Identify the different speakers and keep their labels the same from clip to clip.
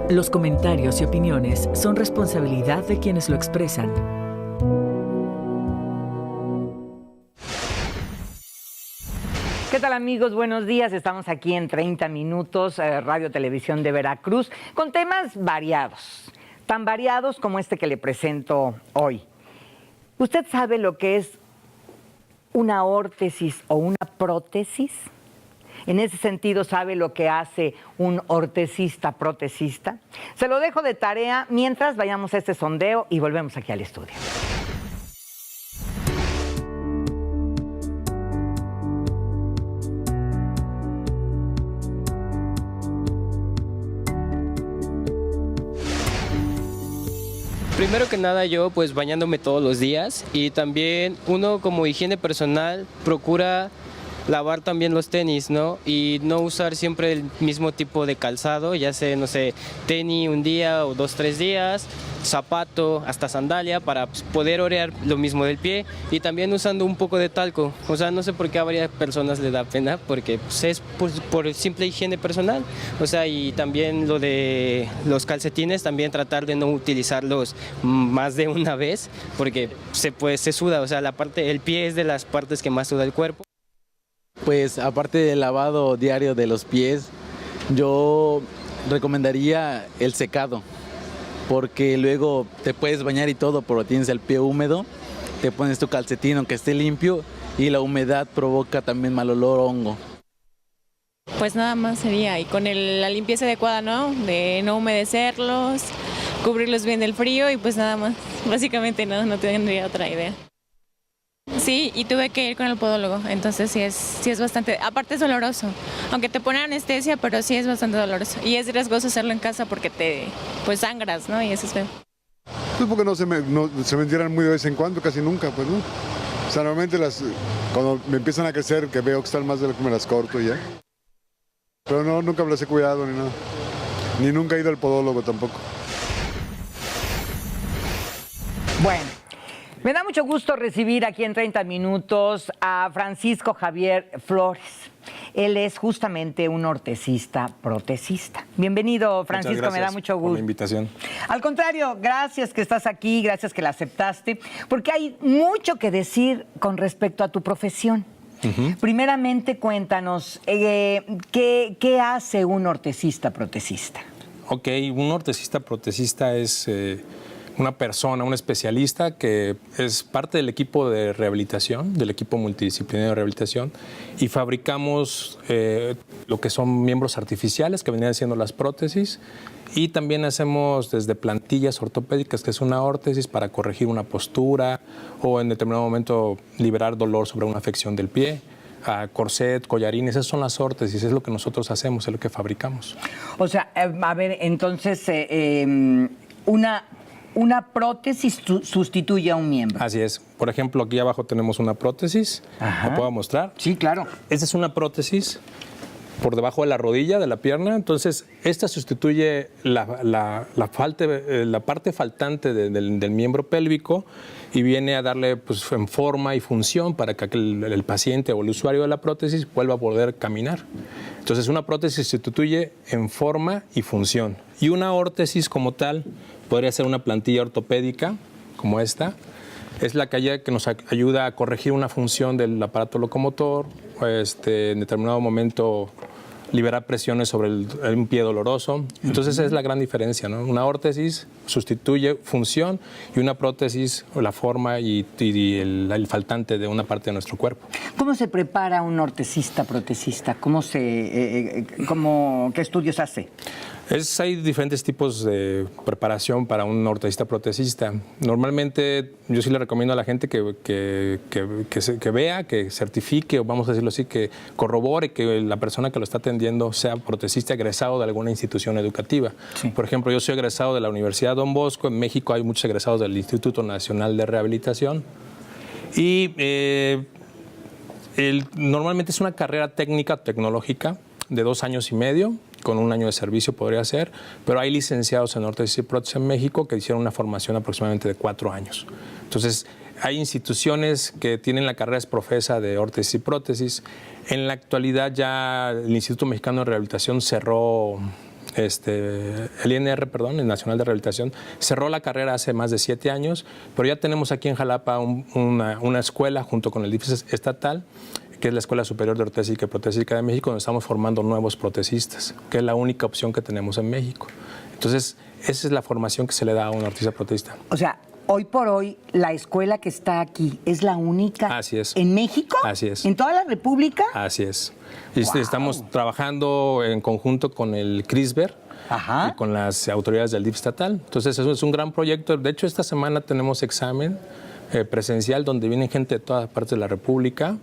Speaker 1: Los comentarios y opiniones son responsabilidad de quienes lo expresan.
Speaker 2: ¿Qué tal, amigos? Buenos días. Estamos aquí en 30 Minutos, Radio Televisión de Veracruz, con temas variados, tan variados como este que le presento hoy. ¿Usted sabe lo que es una órtesis o una prótesis? En ese sentido, ¿sabe lo que hace un ortesista-protesista? Se lo dejo de tarea mientras vayamos a este sondeo y volvemos aquí al estudio.
Speaker 3: Primero que nada yo pues bañándome todos los días y también uno como higiene personal procura lavar también los tenis, ¿no? Y no usar siempre el mismo tipo de calzado, ya sea, no sé, tenis un día o 2, 3 días, zapato, hasta sandalia para poder orear lo mismo del pie y también usando un poco de talco. O sea, no sé por qué a varias personas les da pena porque pues, es por simple higiene personal. O sea, y también lo de los calcetines, también tratar de no utilizarlos más de una vez porque se suda, o sea, el pie es de las partes que más suda el cuerpo.
Speaker 4: Pues aparte del lavado diario de los pies, yo recomendaría el secado, porque luego te puedes bañar y todo, pero tienes el pie húmedo, te pones tu calcetín aunque esté limpio y la humedad provoca también mal olor, hongo.
Speaker 5: Pues nada más sería, y con la limpieza adecuada, ¿no? De no humedecerlos, cubrirlos bien del frío y pues nada más. Básicamente no tendría otra idea. Sí, y tuve que ir con el podólogo, entonces sí es bastante, aparte es doloroso, aunque te ponen anestesia, pero sí es bastante doloroso y es riesgoso hacerlo en casa porque pues sangras, ¿no? Y eso es feo.
Speaker 6: Pues porque no se me entierran muy de vez en cuando, casi nunca, pues no. O sea, normalmente cuando me empiezan a crecer, que veo que están más de lo que me las corto y ya. Pero no, nunca me las he cuidado ni nada, ni nunca he ido al podólogo tampoco.
Speaker 2: Bueno. Me da mucho gusto recibir aquí en 30 Minutos a Francisco Javier Flores. Él es justamente un ortesista-protesista. Bienvenido, Francisco, me da mucho gusto.
Speaker 7: Por la invitación.
Speaker 2: Al contrario, gracias que estás aquí, gracias que la aceptaste, porque hay mucho que decir con respecto a tu profesión. Primeramente, cuéntanos, ¿qué hace un ortesista-protesista?
Speaker 7: Ok, un ortesista-protesista es una persona, un especialista que es parte del equipo de rehabilitación, del equipo multidisciplinario de rehabilitación, y fabricamos lo que son miembros artificiales, que venían siendo las prótesis, y también hacemos desde plantillas ortopédicas, que es una órtesis para corregir una postura o en determinado momento liberar dolor sobre una afección del pie. Corset, collarines, esas son las órtesis, es lo que nosotros hacemos, es lo que fabricamos.
Speaker 2: O sea, a ver, entonces, una prótesis sustituye a un miembro.
Speaker 7: Así es. Por ejemplo, aquí abajo tenemos una prótesis.
Speaker 2: Ajá.
Speaker 7: ¿La puedo mostrar?
Speaker 2: Sí, claro.
Speaker 7: Esta es una prótesis por debajo de la rodilla, de la pierna. Entonces, esta sustituye la parte faltante del miembro pélvico y viene a darle pues, en forma y función para que el paciente o el usuario de la prótesis vuelva a poder caminar. Entonces, una prótesis sustituye en forma y función. Y una órtesis como tal podría ser una plantilla ortopédica como esta. Es la que nos ayuda a corregir una función del aparato locomotor, en determinado momento liberar presiones sobre un pie doloroso. Entonces esa es la gran diferencia, ¿no? Una órtesis sustituye función y una prótesis la forma y el faltante de una parte de nuestro cuerpo.
Speaker 2: ¿Cómo se prepara un ortesista-protesista? ¿Qué estudios hace?
Speaker 7: Hay diferentes tipos de preparación para un ortesista-protesista. Normalmente yo sí le recomiendo a la gente que vea, que certifique, o vamos a decirlo así, que corrobore que la persona que lo está atendiendo sea protesista egresado de alguna institución educativa. Sí. Por ejemplo, yo soy egresado de la Universidad Don Bosco. En México hay muchos egresados del Instituto Nacional de Rehabilitación. Y normalmente es una carrera técnica, tecnológica, de 2 años y medio, con 1 año de servicio podría ser, pero hay licenciados en órtesis y prótesis en México que hicieron una formación aproximadamente de 4 años. Entonces, hay instituciones que tienen la carrera profesa de órtesis y prótesis. En la actualidad ya el Instituto Mexicano de Rehabilitación cerró el INR, perdón, el Nacional de Rehabilitación, cerró la carrera hace más de 7 años, pero ya tenemos aquí en Jalapa una escuela junto con el DIF estatal, que es la Escuela Superior de Ortésica y Protésica de México, donde estamos formando nuevos protecistas, que es la única opción que tenemos en México. Entonces, esa es la formación que se le da a un artista protesista.
Speaker 2: O sea, hoy por hoy, la escuela que está aquí es la única.
Speaker 7: Así es.
Speaker 2: ¿En México?
Speaker 7: Así es.
Speaker 2: ¿En toda la República?
Speaker 7: Así es. Estamos trabajando en conjunto con el CRISBER y con las autoridades del DIF estatal. Entonces, eso es un gran proyecto. De hecho, esta semana tenemos examen presencial donde vienen gente de todas partes de la República.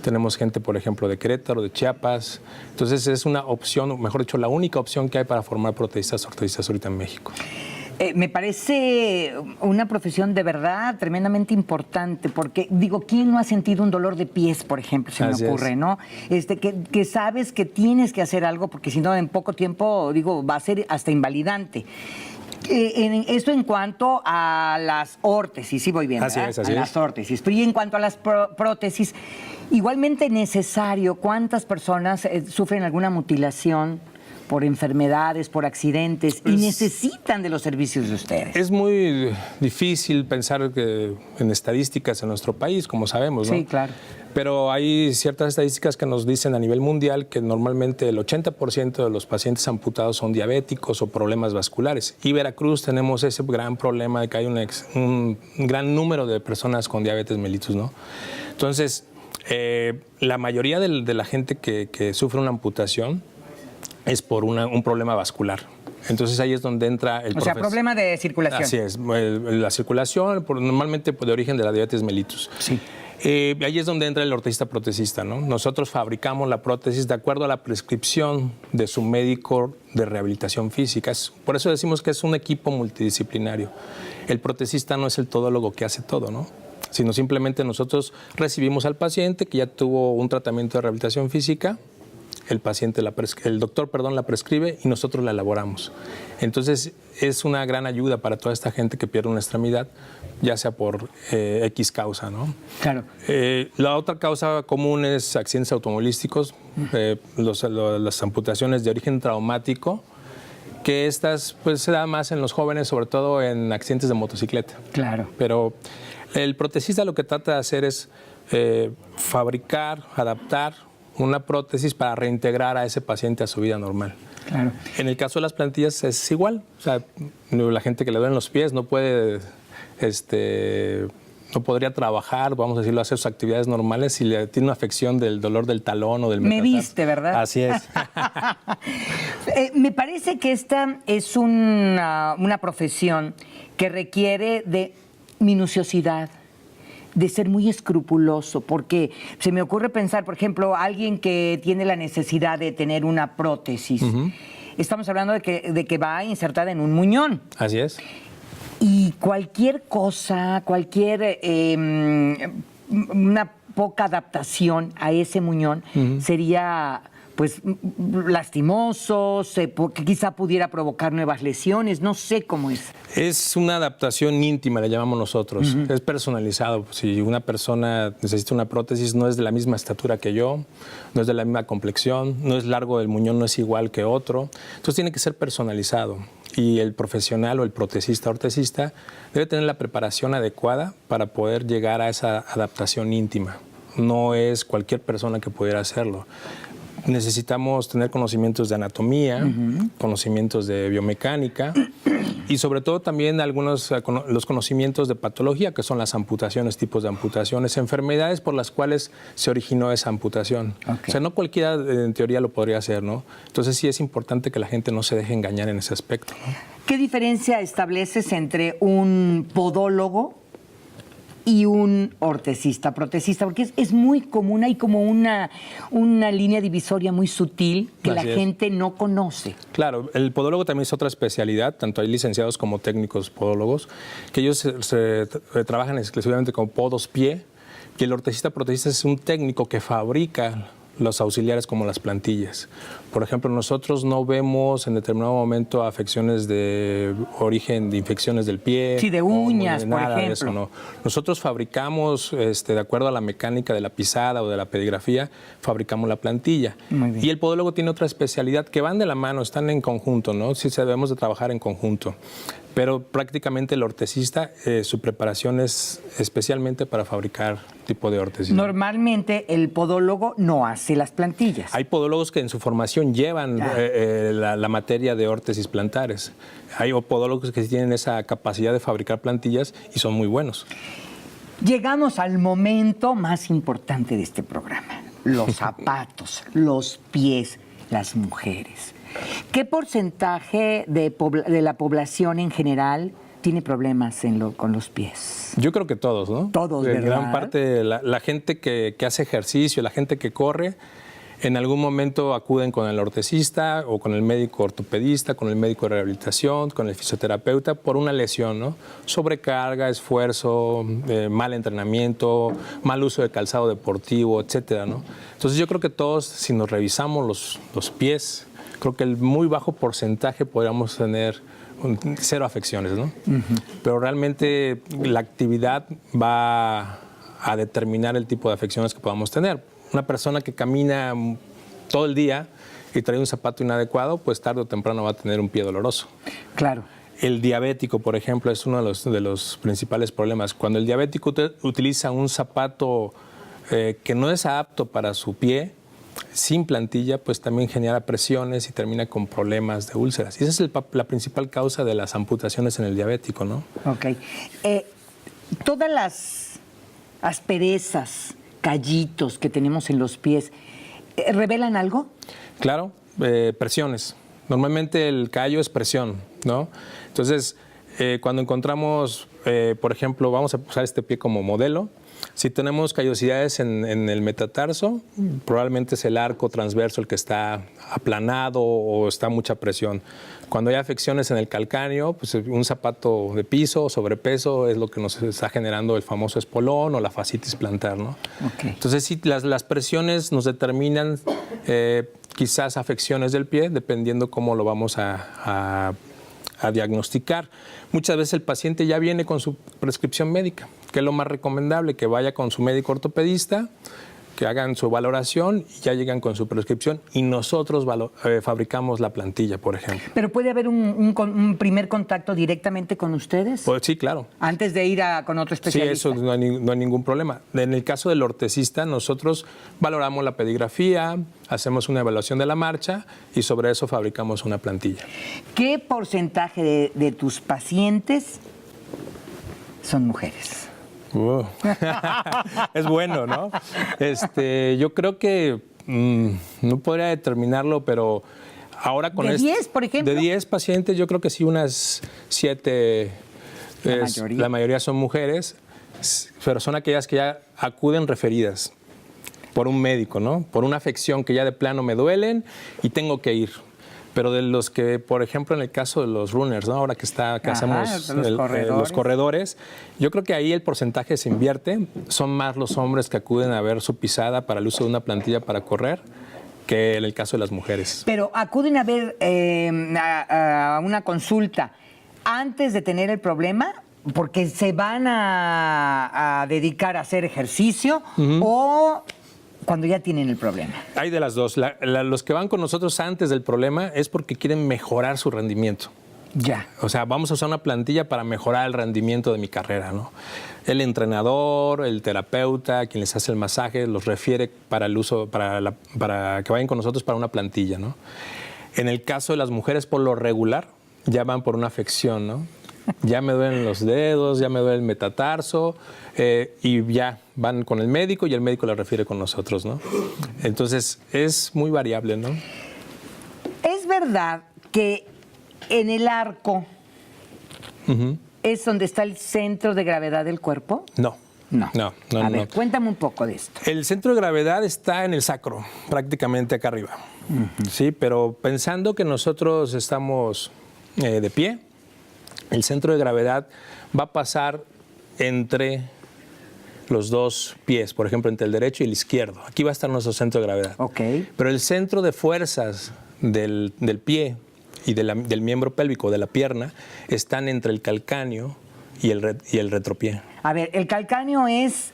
Speaker 7: Tenemos gente, por ejemplo, de Querétaro, de Chiapas. Entonces, es una opción, mejor dicho, la única opción que hay para formar protesistas ortesistas ahorita en México.
Speaker 2: Me parece una profesión de verdad tremendamente importante, porque, digo, ¿quién no ha sentido un dolor de pies, por ejemplo? Se me ocurre, ¿no? Que sabes que tienes que hacer algo, porque si no, en poco tiempo, digo, va a ser hasta invalidante. Esto en cuanto a las órtesis, sí voy bien, ¿verdad?
Speaker 7: Así es.
Speaker 2: Las órtesis. Pero y en cuanto a las prótesis, igualmente necesario, ¿cuántas personas sufren alguna mutilación por enfermedades, por accidentes y necesitan de los servicios de ustedes?
Speaker 7: Es muy difícil pensar en estadísticas en nuestro país, como sabemos, ¿no?
Speaker 2: Sí, claro.
Speaker 7: Pero hay ciertas estadísticas que nos dicen a nivel mundial que normalmente el 80% de los pacientes amputados son diabéticos o problemas vasculares. Y Veracruz tenemos ese gran problema de que hay un gran número de personas con diabetes mellitus, ¿no? Entonces, la mayoría de la gente que sufre una amputación es por un problema vascular. Entonces ahí es donde entra el
Speaker 2: problema de circulación.
Speaker 7: Así es, la circulación, normalmente de origen de la diabetes mellitus.
Speaker 2: Sí.
Speaker 7: Ahí es donde entra el ortesista protesista, ¿no? Nosotros fabricamos la prótesis de acuerdo a la prescripción de su médico de rehabilitación física. Por eso decimos que es un equipo multidisciplinario. El protesista no es el todólogo que hace todo, ¿no? Sino simplemente nosotros recibimos al paciente que ya tuvo un tratamiento de rehabilitación física, el doctor la prescribe y nosotros la elaboramos. Entonces, es una gran ayuda para toda esta gente que pierde una extremidad, ya sea por X causa, ¿no?
Speaker 2: Claro.
Speaker 7: La otra causa común es accidentes automovilísticos, las amputaciones de origen traumático, que estas pues se da más en los jóvenes, sobre todo en accidentes de motocicleta.
Speaker 2: Claro.
Speaker 7: Pero el protesista lo que trata de hacer es fabricar, adaptar una prótesis para reintegrar a ese paciente a su vida normal.
Speaker 2: Claro.
Speaker 7: En el caso de las plantillas es igual. O sea, la gente que le duelen los pies no puede, no podría trabajar, vamos a decirlo, hacer sus actividades normales si le tiene una afección del dolor del talón o del metatarso.
Speaker 2: Me viste, ¿verdad?
Speaker 7: Así es.
Speaker 2: Me parece que esta es una profesión que requiere de minuciosidad, de ser muy escrupuloso, porque se me ocurre pensar, por ejemplo, alguien que tiene la necesidad de tener una prótesis. Estamos hablando de que va insertada en un muñón.
Speaker 7: Así es.
Speaker 2: Y cualquier cosa, una poca adaptación a ese muñón sería pues lastimoso, que quizá pudiera provocar nuevas lesiones, no sé cómo es.
Speaker 7: Es una adaptación íntima, le llamamos nosotros. Es personalizado. Si una persona necesita una prótesis, no es de la misma estatura que yo, no es de la misma complexión, no es largo del muñón, no es igual que otro. Entonces tiene que ser personalizado. Y el profesional o el protesista, ortesista, debe tener la preparación adecuada para poder llegar a esa adaptación íntima. No es cualquier persona que pudiera hacerlo. Necesitamos tener conocimientos de anatomía, conocimientos de biomecánica y sobre todo también los conocimientos de patología, que son las amputaciones, tipos de amputaciones, enfermedades por las cuales se originó esa amputación. Okay. O sea, no cualquiera en teoría lo podría hacer, ¿no? Entonces sí es importante que la gente no se deje engañar en ese aspecto, ¿no?
Speaker 2: ¿Qué diferencia estableces entre un podólogo y un ortesista, protesista? Porque es muy común, hay como una línea divisoria muy sutil que la gente no conoce.
Speaker 7: Claro, el podólogo también es otra especialidad, tanto hay licenciados como técnicos podólogos, que ellos trabajan exclusivamente con podos pie, y el ortesista protesista es un técnico que fabrica los auxiliares como las plantillas. Por ejemplo, nosotros no vemos en determinado momento afecciones de origen de infecciones del pie.
Speaker 2: Sí, de uñas,
Speaker 7: nada
Speaker 2: por ejemplo.
Speaker 7: de eso, no. Nosotros fabricamos, de acuerdo a la mecánica de la pisada o de la pedigrafía, fabricamos la plantilla.
Speaker 2: Muy bien.
Speaker 7: Y el podólogo tiene otra especialidad que van de la mano, están en conjunto, ¿no? Sí, debemos de trabajar en conjunto. Pero prácticamente el ortesista, su preparación es especialmente para fabricar tipo de órtesis.
Speaker 2: Normalmente el podólogo no hace las plantillas.
Speaker 7: Hay podólogos que en su formación llevan la materia de órtesis plantares. Hay podólogos que tienen esa capacidad de fabricar plantillas y son muy buenos.
Speaker 2: Llegamos al momento más importante de este programa. Los zapatos, los pies, las mujeres. ¿Qué porcentaje de la población en general tiene problemas con los pies?
Speaker 7: Yo creo que todos, ¿no?
Speaker 2: Todos,
Speaker 7: En
Speaker 2: ¿verdad?
Speaker 7: gran parte, la gente que hace ejercicio, la gente que corre, en algún momento acuden con el ortesista o con el médico ortopedista, con el médico de rehabilitación, con el fisioterapeuta por una lesión, ¿no? Sobrecarga, esfuerzo, mal entrenamiento, mal uso de calzado deportivo, etcétera, ¿no? Entonces yo creo que todos, si nos revisamos los pies, creo que el muy bajo porcentaje podríamos tener 0 afecciones, ¿no? Pero realmente la actividad va a determinar el tipo de afecciones que podamos tener. Una persona que camina todo el día y trae un zapato inadecuado, pues tarde o temprano va a tener un pie doloroso.
Speaker 2: Claro.
Speaker 7: El diabético, por ejemplo, es uno de los principales problemas. Cuando el diabético utiliza un zapato que no es apto para su pie, sin plantilla, pues también genera presiones y termina con problemas de úlceras. Y esa es la principal causa de las amputaciones en el diabético, ¿no?
Speaker 2: Ok. Todas las asperezas, callitos que tenemos en los pies, ¿revelan algo?
Speaker 7: Claro, presiones. Normalmente el callo es presión, ¿no? Entonces, cuando encontramos, por ejemplo, vamos a usar este pie como modelo. Si tenemos callosidades en el metatarso, probablemente es el arco transverso el que está aplanado o está mucha presión. Cuando hay afecciones en el calcáneo, pues un zapato de piso, sobrepeso, es lo que nos está generando el famoso espolón o la fascitis plantar, ¿no?
Speaker 2: Okay.
Speaker 7: Entonces, sí, las presiones nos determinan quizás afecciones del pie, dependiendo cómo lo vamos a diagnosticar. Muchas veces el paciente ya viene con su prescripción médica, que es lo más recomendable, que vaya con su médico ortopedista, que hagan su valoración y ya llegan con su prescripción y nosotros fabricamos la plantilla, por ejemplo.
Speaker 2: ¿Pero puede haber un primer contacto directamente con ustedes?
Speaker 7: Pues sí, claro.
Speaker 2: Antes de ir con otro
Speaker 7: Sí,
Speaker 2: especialista.
Speaker 7: eso no hay ningún problema. En el caso del ortesista, nosotros valoramos la pedigrafía, hacemos una evaluación de la marcha y sobre eso fabricamos una plantilla.
Speaker 2: ¿Qué porcentaje de tus pacientes son mujeres?
Speaker 7: Es bueno, ¿no? Yo creo que no podría determinarlo, pero ahora con
Speaker 2: ¿De 10, por ejemplo?
Speaker 7: De 10 pacientes, yo creo que sí, unas 7, la mayoría son mujeres, pero son aquellas que ya acuden referidas por un médico, ¿no? Por una afección que ya de plano me duelen y tengo que ir. Pero de los que, por ejemplo, en el caso de los runners, ¿no? Ahora que hacemos los corredores, yo creo que ahí el porcentaje se invierte. Son más los hombres que acuden a ver su pisada para el uso de una plantilla para correr que en el caso de las mujeres.
Speaker 2: Pero acuden a ver a una consulta antes de tener el problema porque se van a dedicar a hacer ejercicio o cuando ya tienen el problema.
Speaker 7: Hay de las dos. Los que van con nosotros antes del problema es porque quieren mejorar su rendimiento.
Speaker 2: Ya.
Speaker 7: O sea, vamos a usar una plantilla para mejorar el rendimiento de mi carrera, ¿no? El entrenador, el terapeuta, quien les hace el masaje, los refiere para el uso, para que vayan con nosotros para una plantilla, ¿no? En el caso de las mujeres, por lo regular, ya van por una afección, ¿no? Ya me duelen los dedos, ya me duele el metatarso y ya van con el médico y el médico la refiere con nosotros, ¿no? Entonces, es muy variable, ¿no?
Speaker 2: ¿Es verdad que en el arco es donde está el centro de gravedad del cuerpo?
Speaker 7: No.
Speaker 2: No. A ver,
Speaker 7: no.
Speaker 2: cuéntame un poco de esto.
Speaker 7: El centro de gravedad está en el sacro, prácticamente acá arriba. Sí, pero pensando que nosotros estamos de pie, el centro de gravedad va a pasar entre los dos pies, por ejemplo, entre el derecho y el izquierdo. Aquí va a estar nuestro centro de gravedad.
Speaker 2: Ok.
Speaker 7: Pero el centro de fuerzas del pie y del miembro pélvico, de la pierna, están entre el calcáneo y el retropié.
Speaker 2: A ver, el calcáneo es...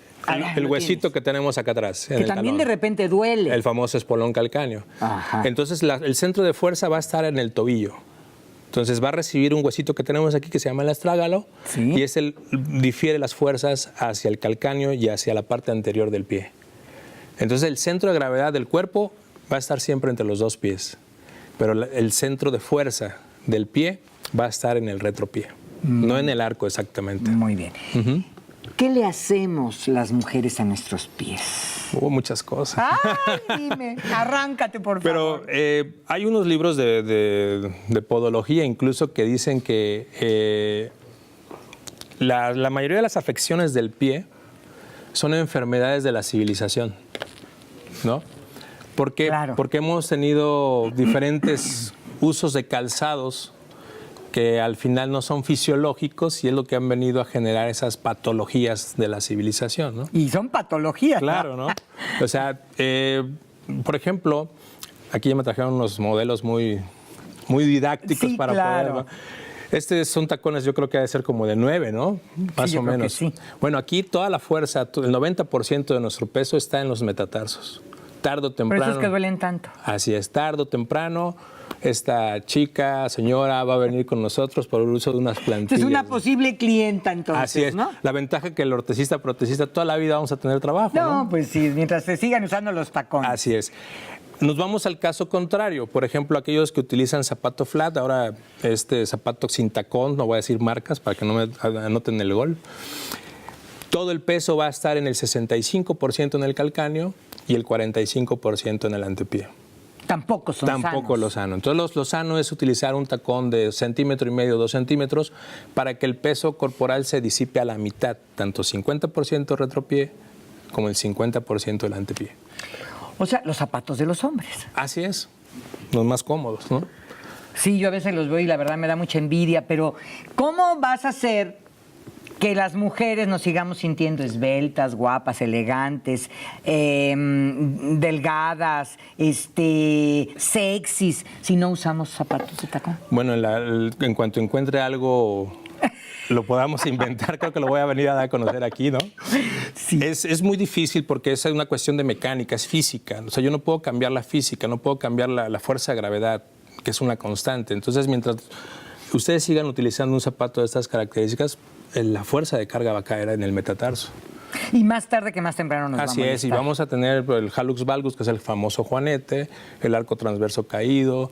Speaker 7: El huesito que tenemos acá atrás.
Speaker 2: Que también de repente duele.
Speaker 7: El famoso espolón calcáneo.
Speaker 2: Ajá.
Speaker 7: Entonces el centro de fuerza va a estar en el tobillo. Entonces va a recibir un huesito que tenemos aquí que se llama el astrágalo,
Speaker 2: Sí.
Speaker 7: y difiere las fuerzas hacia el calcáneo y hacia la parte anterior del pie. Entonces el centro de gravedad del cuerpo va a estar siempre entre los dos pies, pero el centro de fuerza del pie va a estar en el retropié, no en el arco exactamente.
Speaker 2: Muy bien.
Speaker 7: Ujú.
Speaker 2: ¿Qué le hacemos las mujeres a nuestros pies?
Speaker 7: Hubo muchas cosas.
Speaker 2: ¡Ay, dime! Arráncate, por favor.
Speaker 7: Pero hay unos libros de podología incluso que dicen que la mayoría de las afecciones del pie son enfermedades de la civilización, ¿no? Porque,
Speaker 2: Claro.
Speaker 7: porque hemos tenido diferentes usos de calzados que al final no son fisiológicos y es lo que han venido a generar esas patologías de la civilización, ¿no?
Speaker 2: Y son patologías.
Speaker 7: Claro, ¿no? O sea, por ejemplo, aquí ya me trajeron unos modelos muy didácticos
Speaker 2: Sí,
Speaker 7: para
Speaker 2: claro.
Speaker 7: poder... Son tacones, yo creo que ha de ser como de 9, ¿no? Más
Speaker 2: yo
Speaker 7: o
Speaker 2: creo que
Speaker 7: menos.
Speaker 2: sí.
Speaker 7: Bueno, aquí toda la fuerza, el 90% de nuestro peso está en los metatarsos. Tardo o
Speaker 2: Por
Speaker 7: temprano.
Speaker 2: eso es que duelen tanto.
Speaker 7: Así es, tarde o temprano, esta chica, señora, va a venir con nosotros por el uso de unas plantillas.
Speaker 2: Es una posible clienta, entonces,
Speaker 7: Así es.
Speaker 2: ¿no?
Speaker 7: La ventaja que el ortesista, protesista, toda la vida vamos a tener trabajo,
Speaker 2: No, pues sí, mientras se sigan usando los tacones.
Speaker 7: Así es. Nos vamos al caso contrario. Por ejemplo, aquellos que utilizan zapato flat, ahora zapato sin tacón, no voy a decir marcas para que no me anoten el gol. Todo el peso va a estar en el 65% en el calcáneo y el 45% en el antepié.
Speaker 2: Tampoco son
Speaker 7: Tampoco
Speaker 2: sanos.
Speaker 7: lo sano. Entonces, lo sano es utilizar un tacón de 1,5 centímetros, 2 centímetros, para que el peso corporal se disipe a la mitad, tanto 50% retropié como el 50% del antepié.
Speaker 2: O sea, los zapatos de los hombres.
Speaker 7: Así es, los más cómodos, ¿no?
Speaker 2: Sí, yo a veces los veo y la verdad me da mucha envidia, pero ¿cómo vas a hacer que las mujeres nos sigamos sintiendo esbeltas, guapas, elegantes, delgadas, sexys, si no usamos zapatos de tacón?
Speaker 7: Bueno, en cuanto encuentre algo, lo podamos inventar, creo que lo voy a venir a dar a conocer aquí, ¿no?
Speaker 2: Sí.
Speaker 7: Es muy difícil porque es una cuestión de mecánica, es física. O sea, yo no puedo cambiar la física, no puedo cambiar la fuerza de gravedad, que es una constante. Entonces, mientras ustedes sigan utilizando un zapato de estas características, la fuerza de carga va a caer en el metatarso.
Speaker 2: Y más tarde que más temprano nos
Speaker 7: Así
Speaker 2: va a
Speaker 7: es, y
Speaker 2: molestar.
Speaker 7: vamos a tener el hallux valgus, que es el famoso juanete, el arco transverso caído,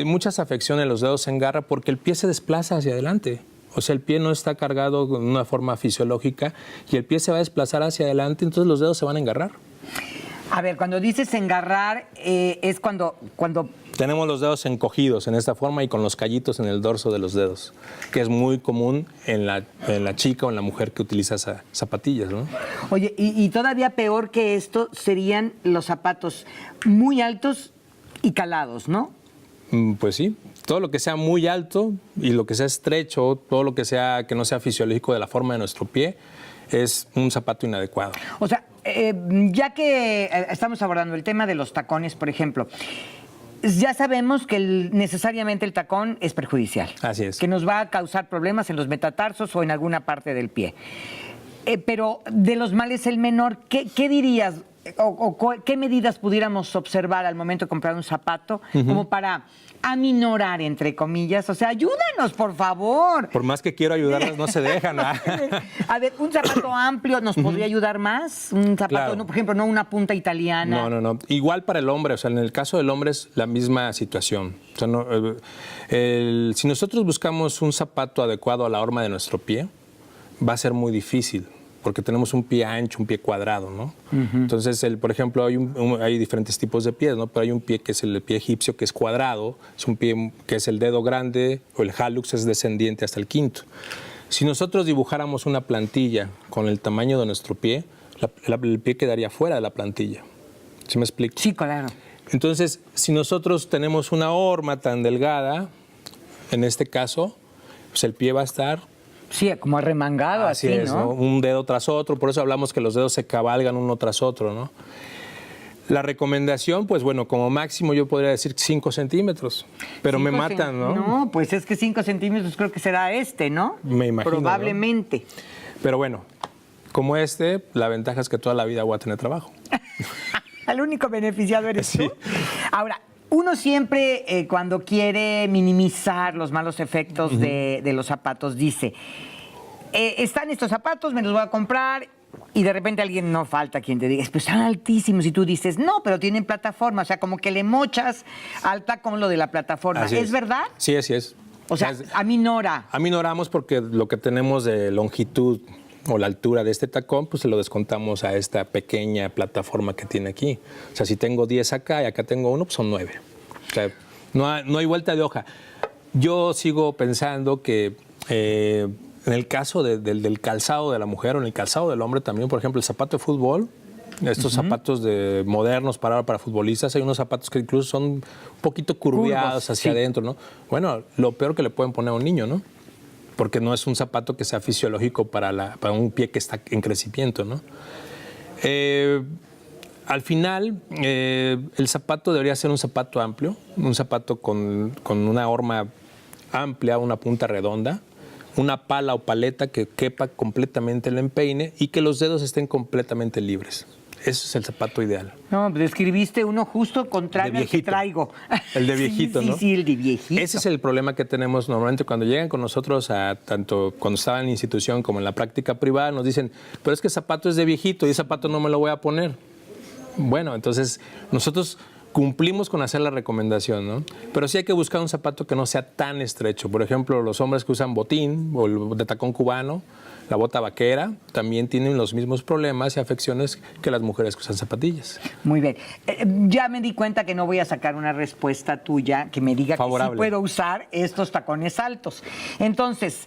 Speaker 7: muchas afecciones, los dedos se engarra porque el pie se desplaza hacia adelante. O sea, el pie no está cargado de una forma fisiológica y el pie se va a desplazar hacia adelante, entonces los dedos se van a engarrar.
Speaker 2: A ver, cuando dices engarrar, es cuando
Speaker 7: Tenemos los dedos encogidos en esta forma y con los callitos en el dorso de los dedos, que es muy común en la chica o en la mujer que utiliza zapatillas, ¿no?
Speaker 2: Oye, y todavía peor que esto serían los zapatos muy altos y calados, ¿no?
Speaker 7: Pues sí, todo lo que sea muy alto y lo que sea estrecho, todo lo que no sea fisiológico de la forma de nuestro pie, es un zapato inadecuado.
Speaker 2: O sea, ya que estamos abordando el tema de los tacones, por ejemplo, ya sabemos que necesariamente el tacón es perjudicial.
Speaker 7: Así es.
Speaker 2: Que nos va a causar problemas en los metatarsos o en alguna parte del pie. Pero de los males el menor, ¿qué dirías qué medidas pudiéramos observar al momento de comprar un zapato como para aminorar, entre comillas? O sea, ayúdanos, por favor.
Speaker 7: Por más que quiero ayudarlas, no se dejan.
Speaker 2: A ver, un zapato amplio nos podría ayudar más. Un zapato,
Speaker 7: Claro.
Speaker 2: no, por ejemplo, no una punta italiana.
Speaker 7: No. Igual para el hombre, o sea, en el caso del hombre es la misma situación. O sea, si nosotros buscamos un zapato adecuado a la horma de nuestro pie, va a ser muy difícil, porque tenemos un pie ancho, un pie cuadrado, ¿no? Entonces, por ejemplo, hay diferentes tipos de pies, ¿no? Pero hay un pie que es el pie egipcio, que es cuadrado, es un pie que es el dedo grande, o el hallux es descendiente hasta el quinto. Si nosotros dibujáramos una plantilla con el tamaño de nuestro pie, el pie quedaría fuera de la plantilla. ¿Sí me explico?
Speaker 2: Sí, claro.
Speaker 7: Entonces, si nosotros tenemos una horma tan delgada, en este caso, pues el pie va a estar
Speaker 2: Sí, como arremangado, así,
Speaker 7: es,
Speaker 2: ¿no?
Speaker 7: Un dedo tras otro, por eso hablamos que los dedos se cabalgan uno tras otro, ¿no? La recomendación, pues bueno, como máximo yo podría decir 5 centímetros, pero me matan, ¿no?
Speaker 2: No, pues es que 5 centímetros creo que será ¿no?
Speaker 7: Me imagino,
Speaker 2: probablemente.
Speaker 7: ¿no? Pero bueno, como la ventaja es que toda la vida voy a tener trabajo.
Speaker 2: El único beneficiado eres
Speaker 7: Sí.
Speaker 2: tú. Ahora, uno siempre cuando quiere minimizar los malos efectos de los zapatos dice, están estos zapatos, me los voy a comprar y de repente alguien, no falta quien te diga, pues están altísimos y tú dices, no, pero tienen plataforma, o sea, como que le mochas al tacón lo de la plataforma.
Speaker 7: Así
Speaker 2: ¿Es verdad?
Speaker 7: Sí, así es.
Speaker 2: O sea, aminora.
Speaker 7: Aminoramos porque lo que tenemos de longitud o la altura de este tacón, pues se lo descontamos a esta pequeña plataforma que tiene aquí. O sea, si tengo 10 acá y acá tengo 1, pues son 9. O sea, no hay vuelta de hoja. Yo sigo pensando que en el caso del calzado de la mujer o en el calzado del hombre también, por ejemplo, el zapato de fútbol, estos zapatos modernos para futbolistas, hay unos zapatos que incluso son un poquito curviados hacia adentro, ¿no? Bueno, lo peor que le pueden poner a un niño, ¿no? Porque no es un zapato que sea fisiológico para un pie que está en crecimiento, ¿no? Al final, el zapato debería ser un zapato amplio, un zapato con una horma amplia, una punta redonda, una pala o paleta que quepa completamente el empeine y que los dedos estén completamente libres. Ese es el zapato ideal.
Speaker 2: No, describiste uno justo contrario al que traigo.
Speaker 7: El de viejito,
Speaker 2: sí,
Speaker 7: ¿no?
Speaker 2: Sí, el de viejito.
Speaker 7: Ese es el problema que tenemos normalmente cuando llegan con nosotros, tanto cuando estaban en institución como en la práctica privada, nos dicen, pero es que el zapato es de viejito y ese zapato no me lo voy a poner. Bueno, entonces nosotros cumplimos con hacer la recomendación, ¿no? Pero sí hay que buscar un zapato que no sea tan estrecho. Por ejemplo, los hombres que usan botín o el de tacón cubano, la bota vaquera, también tienen los mismos problemas y afecciones que las mujeres que usan zapatillas.
Speaker 2: Muy bien. Ya me di cuenta que no voy a sacar una respuesta tuya que me diga
Speaker 7: favorable,
Speaker 2: que sí puedo usar estos tacones altos. Entonces,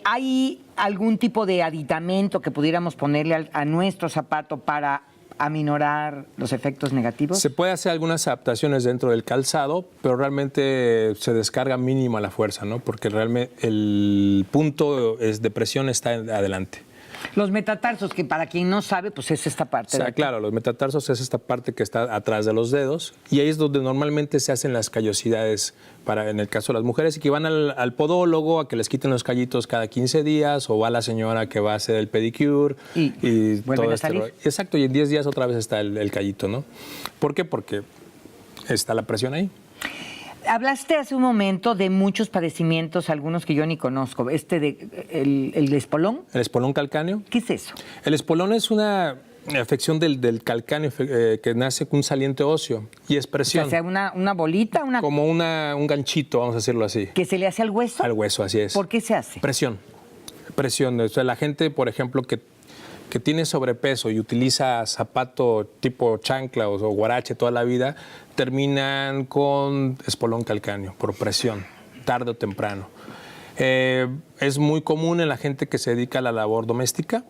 Speaker 2: ¿hay algún tipo de aditamento que pudiéramos ponerle a nuestro zapato para aminorar los efectos negativos?
Speaker 7: Se puede hacer algunas adaptaciones dentro del calzado, pero realmente se descarga mínima la fuerza, ¿no? Porque realmente el punto de presión está adelante.
Speaker 2: Los metatarsos, que para quien no sabe, pues es esta parte.
Speaker 7: O sea, claro, los metatarsos es esta parte que está atrás de los dedos y ahí es donde normalmente se hacen las callosidades en el caso de las mujeres y que van al podólogo a que les quiten los callitos cada 15 días o va la señora que va a hacer el pedicure y
Speaker 2: vuelven a salir.
Speaker 7: Exacto, y en 10 días otra vez está el callito, ¿no? ¿Por qué? Porque está la presión ahí.
Speaker 2: Hablaste hace un momento de muchos padecimientos, algunos que yo ni conozco. ¿El espolón?
Speaker 7: ¿El espolón calcáneo?
Speaker 2: ¿Qué es eso?
Speaker 7: El espolón es una afección del calcáneo que nace con un saliente óseo y es presión.
Speaker 2: O sea, una bolita,
Speaker 7: como un ganchito, vamos a decirlo así.
Speaker 2: ¿Que se le hace al hueso?
Speaker 7: Al hueso, así es.
Speaker 2: ¿Por qué se hace?
Speaker 7: Presión. O sea, la gente, por ejemplo, que tiene sobrepeso y utiliza zapato tipo chancla o guarache toda la vida, terminan con espolón calcáneo por presión, tarde o temprano. Es muy común en la gente que se dedica a la labor doméstica,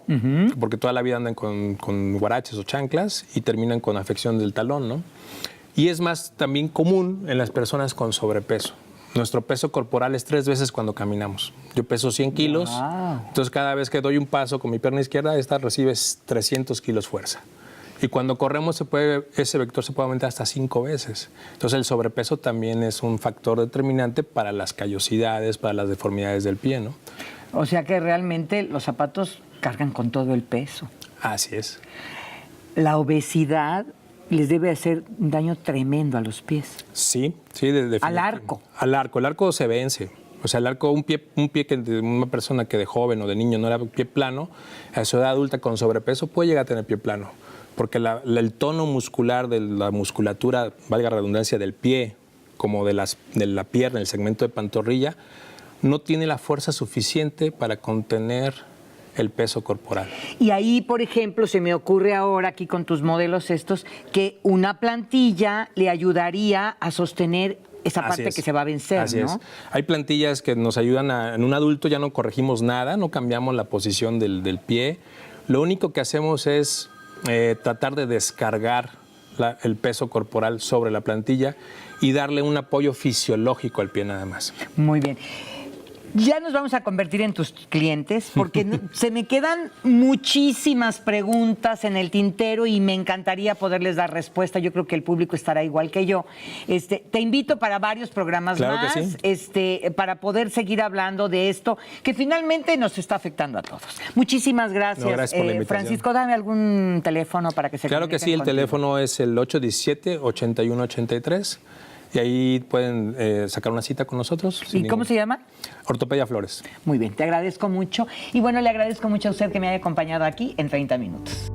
Speaker 7: porque toda la vida andan con guaraches o chanclas y terminan con afección del talón, ¿no? Y es más también común en las personas con sobrepeso. Nuestro peso corporal es 3 veces cuando caminamos. Yo peso 100 kilos, entonces cada vez que doy un paso con mi pierna izquierda, esta recibe 300 kilos fuerza. Y cuando corremos ese vector se puede aumentar hasta 5 veces. Entonces el sobrepeso también es un factor determinante para las callosidades, para las deformidades del pie, ¿no?
Speaker 2: O sea que realmente los zapatos cargan con todo el peso.
Speaker 7: Así es.
Speaker 2: La obesidad les debe hacer un daño tremendo a los pies.
Speaker 7: Sí, definitivamente.
Speaker 2: Al arco.
Speaker 7: Al arco. El arco se vence. O sea, el arco, un pie que de una persona que de joven o de niño no era pie plano, a su edad adulta con sobrepeso puede llegar a tener pie plano. Porque el tono muscular de la musculatura, valga la redundancia, del pie, como de la pierna, el segmento de pantorrilla, no tiene la fuerza suficiente para contener el peso corporal.
Speaker 2: Y ahí, por ejemplo, se me ocurre ahora aquí con tus modelos estos, que una plantilla le ayudaría a sostener esa parte que se va a vencer,
Speaker 7: Así
Speaker 2: ¿no?
Speaker 7: es. Hay plantillas que nos ayudan en un adulto ya no corregimos nada, no cambiamos la posición del pie. Lo único que hacemos es tratar de descargar el peso corporal sobre la plantilla y darle un apoyo fisiológico al pie nada más.
Speaker 2: Muy bien. Ya nos vamos a convertir en tus clientes porque se me quedan muchísimas preguntas en el tintero y me encantaría poderles dar respuesta. Yo creo que el público estará igual que yo. Te invito para varios programas
Speaker 7: Claro
Speaker 2: más,
Speaker 7: que sí.
Speaker 2: para poder seguir hablando de esto que finalmente nos está afectando a todos. Muchísimas gracias.
Speaker 7: No, gracias por la invitación.
Speaker 2: Francisco, dame algún teléfono para que se
Speaker 7: Claro que
Speaker 2: comuniquen
Speaker 7: sí, el
Speaker 2: contigo.
Speaker 7: teléfono es el 817-8183 y ahí pueden sacar una cita con nosotros.
Speaker 2: ¿Y cómo se llama?
Speaker 7: Ortopedia Flores.
Speaker 2: Muy bien, te agradezco mucho. Y bueno, le agradezco mucho a usted que me haya acompañado aquí en 30 minutos.